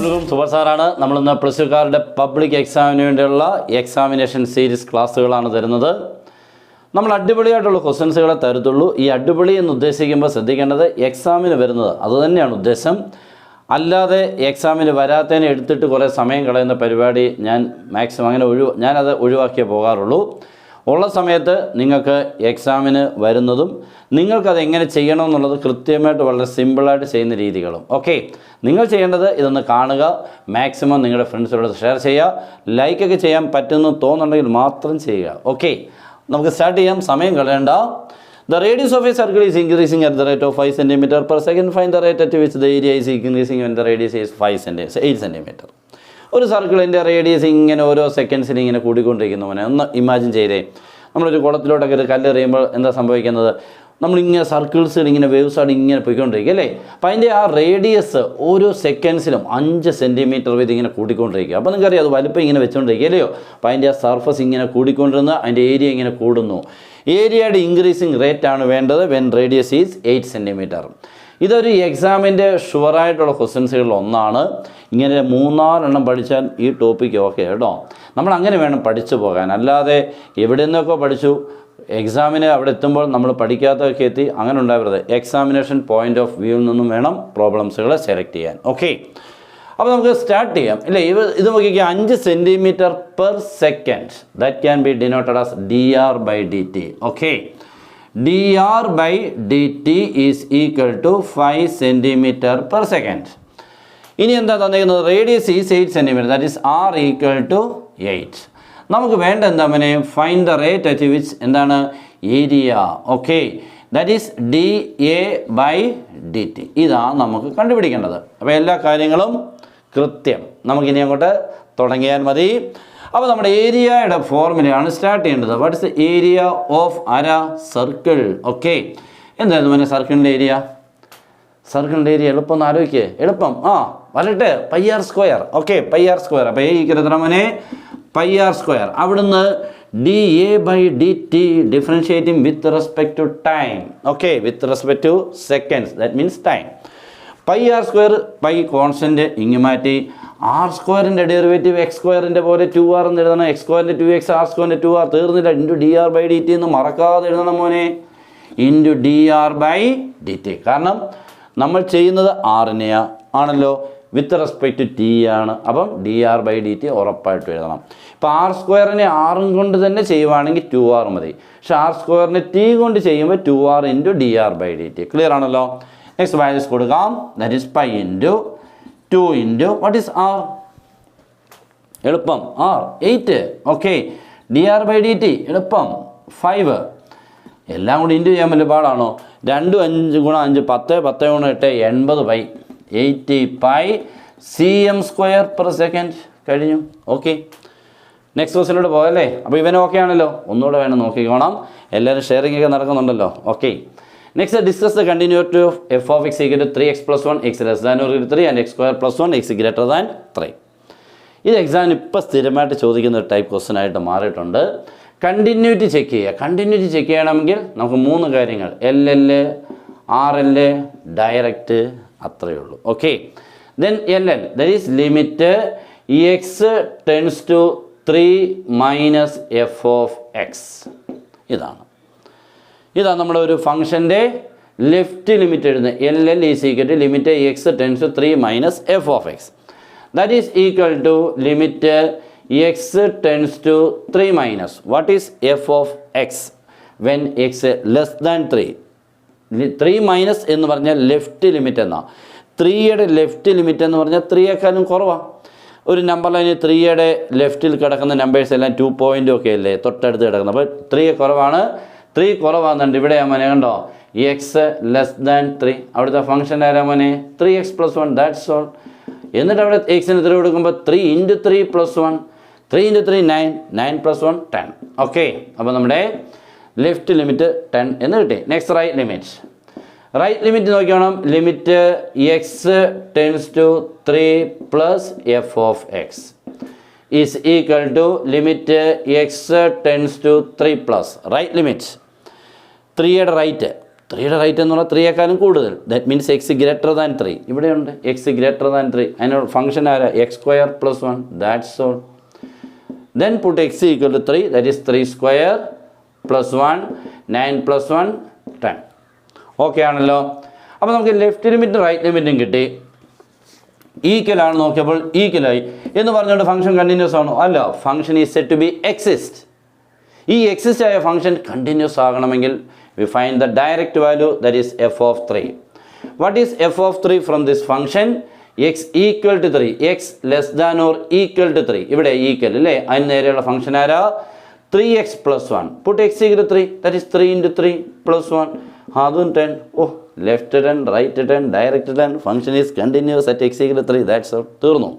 എല്ലാവർക്കും സൂപ്പർ സാറാണ്. നമ്മളിന്ന് പ്ലസ് ടുക്കാരുടെ പബ്ലിക് എക്സാമിന് വേണ്ടിയുള്ള എക്സാമിനേഷൻ സീരീസ് ക്ലാസ്സുകളാണ് തരുന്നത്. നമ്മൾ അടിപൊളിയായിട്ടുള്ള ക്വസ്റ്റ്യൻസുകളെ തരത്തുള്ളൂ. ഈ അടിപൊളി എന്ന് ഉദ്ദേശിക്കുമ്പോൾ ശ്രദ്ധിക്കേണ്ടത് എക്സാമിന് വരുന്നത് അതുതന്നെയാണ് ഉദ്ദേശം. അല്ലാതെ എക്സാമിന് വരാത്തതിനെ എടുത്തിട്ട് കുറേ സമയം കളയുന്ന പരിപാടി ഞാൻ മാക്സിമം ഞാനത് ഒഴിവാക്കിയേ പോകാറുള്ളൂ. ഉള്ള സമയത്ത് നിങ്ങൾക്ക് എക്സാമിന് വരുന്നതും നിങ്ങൾക്കത് എങ്ങനെ ചെയ്യണമെന്നുള്ളത് കൃത്യമായിട്ട് വളരെ സിമ്പിളായിട്ട് ചെയ്യുന്ന രീതികളും ഓക്കെ. നിങ്ങൾ ചെയ്യേണ്ടത് ഇതൊന്ന് കാണുക, മാക്സിമം നിങ്ങളുടെ ഫ്രണ്ട്സിനോട് ഷെയർ ചെയ്യുക, ലൈക്കൊക്കെ ചെയ്യാൻ പറ്റുമെന്ന് തോന്നുന്നുണ്ടെങ്കിൽ മാത്രം ചെയ്യുക. ഓക്കെ, നമുക്ക് സ്റ്റാർട്ട് ചെയ്യാം, സമയം കളയണ്ട. The radius of a circle is increasing at the rate of 5 cm per second. Find the rate at which the area is increasing when the radius is 8 cm. ഒരു സർക്കിളിൻ്റെ റേഡിയസ് ഇങ്ങനെ ഓരോ സെക്കൻഡ്സിൽ ഇങ്ങനെ കൂടിക്കൊണ്ടിരിക്കുന്നു. ഒന്ന് ഇമാജിൻ ചെയ്തേ, നമ്മളൊരു കുളത്തിലോട്ടൊക്കെ ഒരു കല്ല് എറിയുമ്പോൾ എന്താ സംഭവിക്കുന്നത്? നമ്മളിങ്ങനെ സർക്കിൾസിൽ ഇങ്ങനെ വേവ്സാണ് ഇങ്ങനെ പോയിക്കൊണ്ടിരിക്കുക അല്ലേ. അപ്പോൾ അതിൻ്റെ ആ റേഡിയസ് ഓരോ സെക്കൻഡ്സിലും 5 സെൻറ്റിമീറ്റർ വീതം ഇങ്ങനെ കൂടിക്കൊണ്ടിരിക്കുക. അപ്പോൾ നിങ്ങൾക്കറിയാം അത് വലിപ്പം ഇങ്ങനെ വെച്ചുകൊണ്ടിരിക്കുക അല്ലയോ. അപ്പോൾ അതിൻ്റെ ആ സർഫസ് ഇങ്ങനെ കൂടിക്കൊണ്ടിരുന്ന് അതിൻ്റെ ഏരിയ ഇങ്ങനെ കൂടുന്നു. ഏരിയയുടെ ഇൻക്രീസിങ് റേറ്റ് ആണ് വേണ്ടത് വെൻ റേഡിയസ് ഈസ് 8 സെൻറ്റിമീറ്റർ. ഇതൊരു എക്സാമിൻ്റെ ഷുവറായിട്ടുള്ള ക്വസ്റ്റ്യൻസുകളിൽ ഒന്നാണ്. ഇങ്ങനെ 3-4 എണ്ണം പഠിച്ചാൽ ഈ ടോപ്പിക്ക് ഓക്കെ കേട്ടോ. നമ്മൾ അങ്ങനെ വേണം പഠിച്ചു പോകാൻ, അല്ലാതെ എവിടെ നിന്നൊക്കെ പഠിച്ചു എക്സാമിന് അവിടെ എത്തുമ്പോൾ നമ്മൾ പഠിക്കാത്തതൊക്കെ എത്തി അങ്ങനെ ഉണ്ടാവരുത്. എക്സാമിനേഷൻ പോയിൻ്റ് ഓഫ് വ്യൂവിൽ നിന്നും വേണം പ്രോബ്ലംസുകൾ സെലക്ട് ചെയ്യാൻ. ഓക്കെ, അപ്പോൾ നമുക്ക് സ്റ്റാർട്ട് ചെയ്യാം ഇല്ലേ. ഇത് നോക്കിക്കുക, 5 centimetre per second, that can be denoted as dr/dt. Okay, dr/dt is equal to 5 centimetre per second. ഇനി എന്താ തന്നിരിക്കുന്നത്? Radius is 8 centimetre, that is r equal to 8. നമുക്ക് വേണ്ട എന്താ മോനെ? Find the rate at which എന്താണ് area. Okay, that is dA/dt. ഇതാണ് നമുക്ക് കണ്ടുപിടിക്കേണ്ടത്. അപ്പോൾ എല്ലാ കാര്യങ്ങളും കൃത്യം. നമുക്കിനി അങ്ങോട്ട് തുടങ്ങിയാൽ മതി. അപ്പോൾ നമ്മുടെ ഏരിയയുടെ ഫോർമുലയാണ് സ്റ്റാർട്ട് ചെയ്യേണ്ടത്. What is the area of circle? Okay, എന്തായിരുന്നു മോനെ സർക്കിളിൻ്റെ ഏരിയ? സർക്കിളിൻ്റെ ഏരിയ എളുപ്പം ഒന്ന് ആലോചിക്കുക. എളുപ്പം വരട്ടെ, πr². Okay, πr². അപ്പോൾ എത്ര മോനെ? πr². അവിടുന്ന് dA/dt differentiating with respect to time. Okay, with respect to seconds, that means time. πr² pi constant ഇങ്ങ് മാറ്റി. r²ൻ്റെ ഡെറിവേറ്റീവ് x²ൻ്റെ പോലെ 2r എന്ന് എഴുതണം. x²ൻ്റെ 2x, r²ൻ്റെ 2r. തീർന്നില്ല. ഇൻറ്റു dr/dt എന്ന് മറക്കാതെ എഴുതണം മോനെ. Into dr/dt. കാരണം നമ്മൾ ചെയ്യുന്നത് r-നെ ആണല്ലോ, വിത്ത് റെസ്പെക്ട് ടു t ആണ്. അപ്പം dr/dt ഉറപ്പായിട്ട് എഴുതണം. ഇപ്പോൾ r²നെ r കൊണ്ട് തന്നെ ചെയ്യുവാണെങ്കിൽ 2r മതി. പക്ഷേ r²നെ t കൊണ്ട് ചെയ്യുമ്പോൾ 2r ഇൻറ്റു dr/dt. ക്ലിയർ ആണല്ലോ. നെക്സ്റ്റ് വാല്യൂസ് കൊടുക്കാം. That is pi into 2 into what is r? എളുപ്പം r 8. ഓക്കെ, dr/dt എളുപ്പം 5. എല്ലാം കൂടി ഇൻറ്റു ചെയ്യാൻ വലിയ പാടാണോ? 2 5 × 5 10, 10 × 8 80 pi, 80 pi cm² per second. കഴിഞ്ഞു. ഓക്കെ, നെക്സ്റ്റ് ക്വസ്റ്റിനോട് പോകല്ലേ. അപ്പോൾ ഇവൻ ഓക്കെ ആണല്ലോ. ഒന്നുകൂടെ വേണം നോക്കിക്കോണം. എല്ലാവരും ഷെയറിംഗ് ഒക്കെ നടക്കുന്നുണ്ടല്ലോ. Okay, next discuss the continuity of f of x equal to 3x + 1 x less than or equal to 3 and x² + 1 x greater than 3. ഇത് എക്സാമിന് ഇപ്പോൾ സ്ഥിരമായിട്ട് ചോദിക്കുന്ന ഒരു ടൈപ്പ് ക്വസ്റ്റൻ ആയിട്ട് മാറിയിട്ടുണ്ട്. കണ്ടിന്യൂറ്റി ചെക്ക് ചെയ്യുക. കണ്ടിന്യൂറ്റി ചെക്ക് ചെയ്യണമെങ്കിൽ നമുക്ക് 3 കാര്യങ്ങൾ, LL, RL, ഡയറക്റ്റ്, അത്രയേ ഉള്ളൂ. Okay, then LL, that is limit x tends to 3 minus f of x. ഇതാണ് നമ്മുടെ ഒരു ഫംഗ്ഷൻ്റെ ലെഫ്റ്റ് ലിമിറ്റ് എഴുതുന്നത്. LL is equal to limit x tends to 3 minus f of x. That is equal to limit x tends to 3 minus what is f of x when x less than 3. 3 minus എന്ന് പറഞ്ഞാൽ left limit എന്നാണ്. 3യുടെ left limit എന്ന് പറഞ്ഞാൽ 3യേക്കാളും കുറവാണ്. ഒരു number ലൈനിൽ 3യുടെ ലെഫ്റ്റിൽ കിടക്കുന്ന നമ്പേഴ്സ് എല്ലാം 2 പോയിൻ്റ് ഒക്കെ അല്ലേ തൊട്ടടുത്ത് കിടക്കുന്നത്. അപ്പോൾ 3 കുറവാണ്. 3 കുറവാകുന്നുണ്ട്. ഇവിടെ മോനെ കണ്ടോ, x ലെസ് ദാൻ 3. അവിടുത്തെ ഫംഗ്ഷൻ ആരാ മോനെ? 3x + 1, that's all. എന്നിട്ട് അവിടെ എക്സിന് 3 കൊടുക്കുമ്പോൾ 3 × 3 + 1, 3 × 3 9, 9 + 1 10. ഓക്കെ, അപ്പോൾ നമ്മുടെ ലെഫ്റ്റ് ലിമിറ്റ് 10 എന്ന് കിട്ടി. Next right limit. Right limit നോക്കിയോണം. Limit x tends to 3 plus f of x is equal to limit x tends to 3 plus right limit. 3യുടെ റൈറ്റ് 3യുടെ റൈറ്റ് എന്ന് പറഞ്ഞാൽ 3യേക്കാളും കൂടുതൽ. That means x greater than 3. ഇവിടെയുണ്ട് എക്സ് ഗ്രേറ്റർ ദാൻ 3. അതിനോട് function ആരാ? X square plus 1. That's all. Then put x equal to 3. That is 3 square plus 1. 9 plus 1 10. Okay ആണല്ലോ. അപ്പോൾ നമുക്ക് ലെഫ്റ്റ് ലിമിറ്റും റൈറ്റ് ലിമിറ്റും കിട്ടി. ഈക്വൽ ആണ് നോക്കിയപ്പോൾ ഈക്വലായി എന്ന് പറഞ്ഞുകൊണ്ട് ഫംഗ്ഷൻ കണ്ടിന്യൂസ് ആണോ? അല്ല. Function is set to be exist. ഈ എക്സിസ്റ്റ് ആയ ഫംഗ്ഷൻ കണ്ടിന്യൂസ് ആകണമെങ്കിൽ we find the direct value, that is f of 3. What is f of 3 from this function? X equal to 3. X less than or equal to 3. ഇവിടെ equal അല്ലേ? അതിന് നേരെയുള്ള function ആരാ? 3x plus 1. Put x equal to 3. That is 3 into 3 plus 1. അതും 10. ഓ, left 10, right 10, direct 10. Function is continuous at x equal to 3. That's all. തീർന്നു.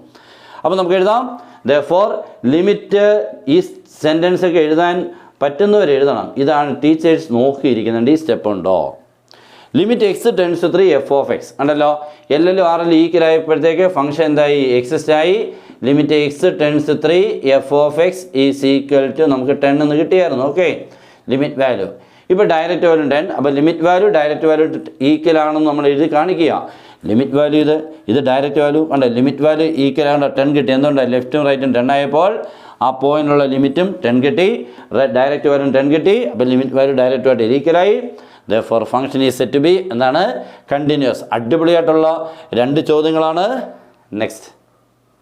അപ്പോൾ നമുക്ക് എഴുതാം. therefore ലിമിറ്റ് ഈ സെൻറ്റൻസ് ഒക്കെ എഴുതാൻ പറ്റുന്നവർ എഴുതണം. ഇതാണ് ടീച്ചേഴ്സ് നോക്കിയിരിക്കുന്നുണ്ട്. ഈ സ്റ്റെപ്പ് ഉണ്ടോ? Limit x tends to 3 f of x ഉണ്ടല്ലോ. എൽ ആർ എൽ ഈക്വലായപ്പോഴത്തേക്ക് ഫംഗ്ഷൻ എന്തായി? എക്സിസ്റ്റ് ആയി. Limit x tends to 3 f of x is equal to നമുക്ക് 10 എന്ന് കിട്ടിയായിരുന്നു. Okay, limit value. ഇപ്പോൾ ഡയറക്റ്റ് വാല്യൂ 10. അപ്പോൾ limit value direct value equal ആണെന്ന് നമ്മൾ എഴുതി കാണിക്കുക. ലിമിറ്റ് വാല്യൂ ഇത് ഡയറക്റ്റ് വാല്യൂ ഉണ്ട്. ലിമിറ്റ് വാല്യൂ ഈക്വൽ ആണ് 10 കിട്ടി. എന്തുകൊണ്ടാണ്? ലെഫ്റ്റും റൈറ്റും 10 ആയപ്പോൾ ആ പോയിന്റിലുള്ള ലിമിറ്റും 10 കിട്ടി, ഡയറക്റ്റ് വാല്യൂ 10 കിട്ടി. അപ്പോൾ ലിമിറ്റ് വാല്യൂ ഡയറക്റ്റ് വാല്യൂ ഈക്വലായി. therefore function is set to be എന്താണ്? കണ്ടിന്യൂസ്. അടിപൊളിയായിട്ടുള്ള 2 ചോദ്യങ്ങളാണ്. നെക്സ്റ്റ്.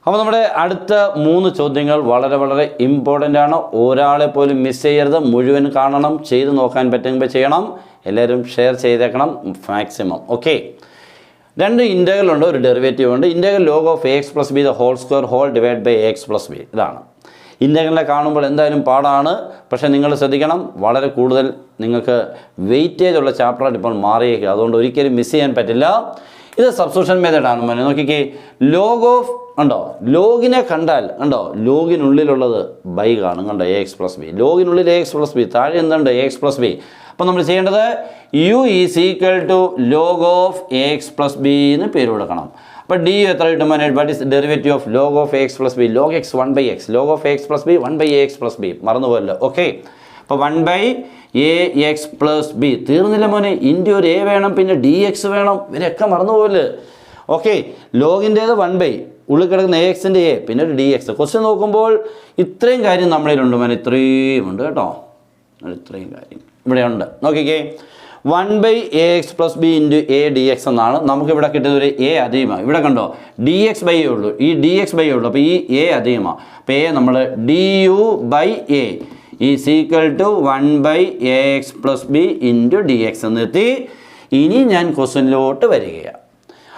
അപ്പോൾ നമ്മുടെ അടുത്ത 3 ചോദ്യങ്ങൾ വളരെ വളരെ ഇമ്പോർട്ടൻ്റ് ആണ്. ഒരാളെ പോലും മിസ് ചെയ്യരുത്. മുഴുവൻ കാണണം. ചെയ്ത് നോക്കാൻ പറ്റുമ്പോൾ ചെയ്യണം. എല്ലാവരും ഷെയർ ചെയ്തേക്കണം മാക്സിമം. ഓക്കെ, 2 ഇൻ്റഗ്രൽ ഉണ്ട്, ഒരു ഡെറിവേറ്റീവ് ഉണ്ട്. Integral log of x plus b the whole square whole divide by x plus b. ഇതാണ് ഇൻ്റഗ്രലിനെ കാണുമ്പോൾ എന്തായാലും പാടാണ്. പക്ഷേ നിങ്ങൾ ശ്രദ്ധിക്കണം, വളരെ കൂടുതൽ നിങ്ങൾക്ക് വെയിറ്റേജ് ഉള്ള ചാപ്റ്ററായിട്ട് ഇപ്പോൾ മാറിയേക്കുക. അതുകൊണ്ട് ഒരിക്കലും മിസ് ചെയ്യാൻ പറ്റില്ല. ഇത് സബ്സ്റ്റിറ്റ്യൂഷൻ മെത്തേഡാണ്. മോനെ നോക്കിക്കേ, ലോഗ് ഓഫ് ഉണ്ടോ? ലോഗിനെ കണ്ടാൽ ഉണ്ടോ? ലോഗിനുള്ളിലുള്ളത് ബൈ കാണും കണ്ടോ? A x plus b. ലോഗിനുള്ളിൽ എ എക്സ് പ്ലസ് ബി, താഴെ എന്തുണ്ട്? A x plus b. അപ്പോൾ നമ്മൾ ചെയ്യേണ്ടത് u is equal to log of a x plus b എന്ന് പേര് കൊടുക്കണം. അപ്പോൾ ഡി എത്ര കിട്ടും? What is derivative of log of x plus b? Log x 1 by x. Log of x plus b 1 by a x plus b. മറന്നുപോയല്ലോ. Okay, അപ്പോൾ 1 by a x plus B. തീർന്നില്ല മോനെ. ഇൻ്റെ ഒരു എ വേണം, പിന്നെ ഡി എക്സ് വേണം. ഇവരൊക്കെ മറന്നുപോയല്ലോ. ഓക്കെ, ലോഗിൻ്റേത് 1 ബൈ ഉള്ളിൽ കിടക്കുന്ന എ എക്സിൻ്റെ എ, പിന്നെ ഒരു ഡി എക്സ്. ക്വസ്റ്റ്യൻ നോക്കുമ്പോൾ ഇത്രയും കാര്യം നമ്മളിലുണ്ട് മോനെ. ഇത്രയും ഉണ്ട് കേട്ടോ. ഇത്രയും കാര്യം ഇവിടെ ഉണ്ട്. നോക്കിക്കേ, 1 by a x plus b into a d x എന്നാണ് നമുക്കിവിടെ കിട്ടിയത്. ഒരു എ അധികമാണ്. ഇവിടെ കണ്ടോ? ഡി എക്സ് ബൈ എ ഉള്ളൂ. ഈ ഡി എക്സ് ബൈ ഉള്ളൂ. അപ്പോൾ ഈ എ അധികമാണ്. അപ്പോൾ എ നമ്മൾ d u by a is equal to 1 by a x plus b into d x എന്ന് എത്തി. ഇനി ഞാൻ ക്വസ്റ്റ്യനിലോട്ട് വരികയാണ്.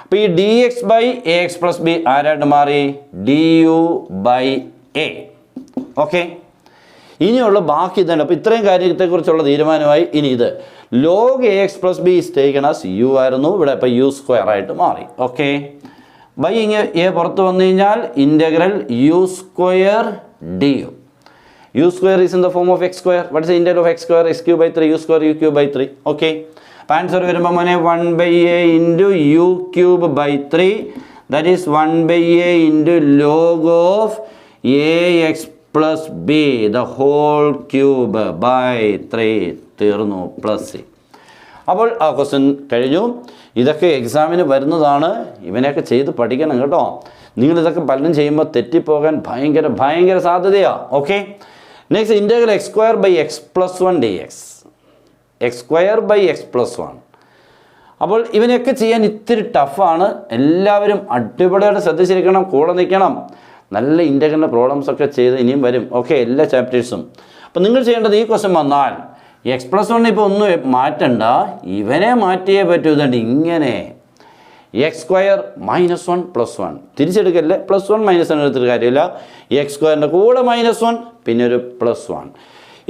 അപ്പോൾ ഈ d x by a x plus b ആരായിട്ട് മാറി? D u by a. Okay, ഇനിയുള്ള ബാക്കി ഇതാണ്. അപ്പോൾ ഇത്രയും കാര്യത്തെക്കുറിച്ചുള്ള തീരുമാനമായി. ഇനി ഇത് log a x plus b is taken as u ആയിരുന്നു. ഇവിടെ ഇപ്പോൾ യു സ്ക്വയർ ആയിട്ട് മാറി. ഓക്കെ, ബൈ ഇങ്ങനെ എ പുറത്ത് വന്നു കഴിഞ്ഞാൽ integral u square d u. U square is in the form of x square. What is integral of x square? X cube by 3 u square u cube by 3. Okay, അപ്പോൾ answer വരുമ്പോൾ മോനെ 1 by a into u cube by 3. That is 1 by a into log of a x plus b the whole cube by 3. തീർന്നു. Plus c. അപ്പോൾ ആ question കഴിഞ്ഞു. ഇതൊക്കെ എക്സാമിന് വരുന്നതാണ്. ഇവനെയൊക്കെ ചെയ്ത് പഠിക്കണം കേട്ടോ. നിങ്ങളിതൊക്കെ പലരും ചെയ്യുമ്പോൾ തെറ്റിപ്പോകാൻ ഭയങ്കര സാധ്യതയാണ്. Okay, next integral x square by x plus 1 d x. X square by x plus 1. അപ്പോൾ ഇവനെയൊക്കെ ചെയ്യാൻ ഇത്തിരി ടഫാണ്. എല്ലാവരും അടിപൊളിയായിട്ട് ശ്രദ്ധിച്ചിരിക്കണം, കൂടെ നിൽക്കണം. നല്ല ഇൻ്റഗ്രലിൻ്റെ പ്രോബ്ലംസ് ഒക്കെ ചെയ്ത് ഇനിയും വരും. ഓക്കെ, എല്ലാ ചാപ്റ്റേഴ്സും. അപ്പോൾ നിങ്ങൾ ചെയ്യേണ്ടത് ഈ ക്വസ്റ്റ്യൻ വന്നാൽ എക്സ് പ്ലസ് 1 ഇപ്പോൾ ഒന്നും മാറ്റണ്ട, ഇവനെ മാറ്റിയേ പറ്റൂ. ഇതുണ്ട് ഇങ്ങനെ എക്സ് സ്ക്വയർ മൈനസ് 1 പ്ലസ് 1 തിരിച്ചെടുക്കല്ലേ. പ്ലസ് 1 മൈനസ് 1 എടുത്തിട്ട് കാര്യമില്ല. എക്സ് സ്ക്വയറിൻ്റെ കൂടെ മൈനസ് 1 പിന്നെ ഒരു പ്ലസ് 1.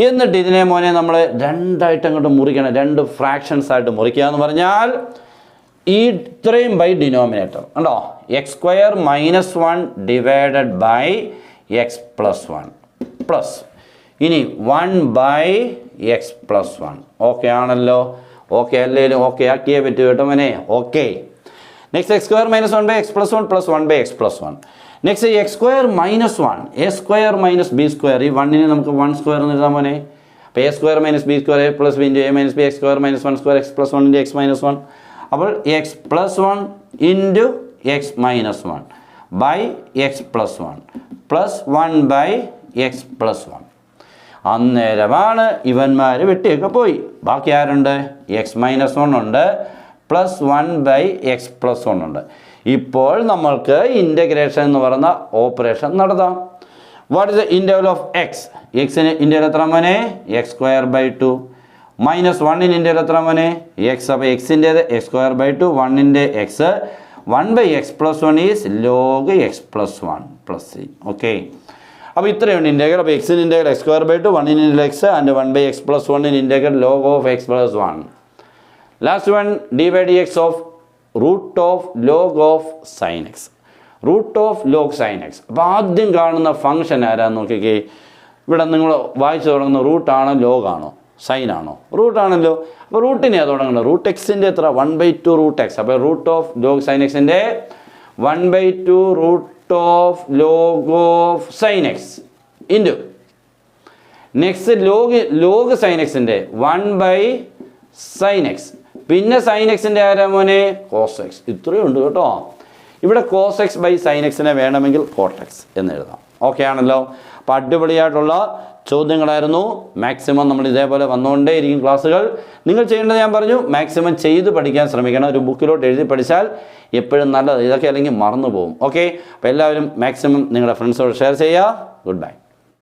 എന്നിട്ട് ഇതിനെ മോനെ നമ്മൾ രണ്ടായിട്ട് അങ്ങോട്ട് മുറിക്കണം. 2 ഫ്രാക്ഷൻസ് ആയിട്ട് മുറിക്കുക എന്ന് പറഞ്ഞാൽ ഈ ഇത്രയും ബൈ ഡിനോമിനേറ്റർ ഉണ്ടോ? X square minus 1 divided by x plus 1 plus ഇനി 1 ബൈ എക്സ് പ്ലസ് 1. ഓക്കെ ആണല്ലോ? ഓക്കെ അല്ലേലും ഓക്കെ ആക്കിയേ പറ്റൂ കേട്ടോ മോനെ. Okay, next x square minus 1 by x plus 1 plus 1 by x plus 1. Next x square minus 1 a square minus b square. ഈ 1നെ നമുക്ക് 1 സ്ക്വയർ എന്ന് എഴുതാം മോനെ. അപ്പോൾ a square minus b square a plus b into a minus b x square minus 1 square x plus 1 into x minus 1. അപ്പോൾ x plus 1 into x minus 1 by x plus 1 plus 1 by x plus 1. അന്നേരമാണ് ഇവന്മാർ വെട്ടിയൊക്കെ പോയി. ബാക്കി ആരുണ്ട്? X minus 1 ഉണ്ട്, plus 1 by x plus 1 ഉണ്ട്. ഇപ്പോൾ നമ്മൾക്ക് ഇൻ്റഗ്രേഷൻ എന്ന് പറയുന്ന ഓപ്പറേഷൻ നടത്താം. What is the interval of x? എക്സിന് ഇൻ്റർവൽ എത്ര മോനെ? എക്സ് സ്ക്വയർ ബൈ 2 മൈനസ് 1ന് ഇൻ്റർവൽ എത്ര മോനെ? എക്സ്. അപ്പോൾ എക്സിൻ്റേത് എക്സ് സ്ക്വയർ ബൈ 2, 1ൻ്റെ x 1 by x plus 1 is log x plus 1 plus c. Okay, അപ്പോൾ ഇത്രയുണ്ട് ഇൻ്റഗ്രൽ. അപ്പോൾ എക്സിന് ഇൻ്റഗ്രൽ എക്സ് സ്ക്വയർ ബൈ 2, 1ന് integral x and 1 by x plus 1 integral log of x plus 1. Last one d by d x of root of log of sine x. Root of log sine x. അപ്പോൾ ആദ്യം കാണുന്ന function ആരാന്ന് നോക്കിക്കേ. ഇവിടെ നിങ്ങൾ വായിച്ചു തുടങ്ങുന്ന റൂട്ടാണോ ലോഗാണോ സൈനാണോ? റൂട്ടാണല്ലോ. അപ്പോൾ റൂട്ടിനെ തുടങ്ങുന്നത് റൂട്ട് എക്സിൻ്റെ എത്ര? 1/2 റൂട്ട് എക്സ്. അപ്പോൾ റൂട്ട് ഓഫ് ലോഗ് സൈൻ എക്സിൻ്റെ 1/2 root of log of sine x into next log sine എക്സിൻ്റെ 1 ബൈ സൈൻ എക്സ്. പിന്നെ സൈൻ എക്സിൻ്റെ ആരാ മോനെ? Cos x. ഇത്രയും ഉണ്ട് കേട്ടോ. ഇവിടെ കോസ് എക്സ് ബൈ സൈൻ എക്സിനെ വേണമെങ്കിൽ കോട്ടെക്സ് എന്ന് എഴുതാം. ഓക്കെ ആണല്ലോ. അപ്പോൾ അടിപൊളിയായിട്ടുള്ള ചോദ്യങ്ങളായിരുന്നു. മാക്സിമം നമ്മൾ ഇതേപോലെ വന്നുകൊണ്ടേയിരിക്കും ക്ലാസ്സുകൾ. നിങ്ങൾ ചെയ്യേണ്ടത് ഞാൻ പറഞ്ഞു, മാക്സിമം ചെയ്ത് പഠിക്കാൻ ശ്രമിക്കണം. ഒരു ബുക്കിലോട്ട് എഴുതി പഠിച്ചാൽ എപ്പോഴും നല്ലത്. ഇതൊക്കെ അല്ലെങ്കിൽ മറന്നു പോകും. ഓക്കെ, അപ്പോൾ എല്ലാവരും മാക്സിമം നിങ്ങളുടെ ഫ്രണ്ട്സോട് ഷെയർ ചെയ്യുക. Good bye.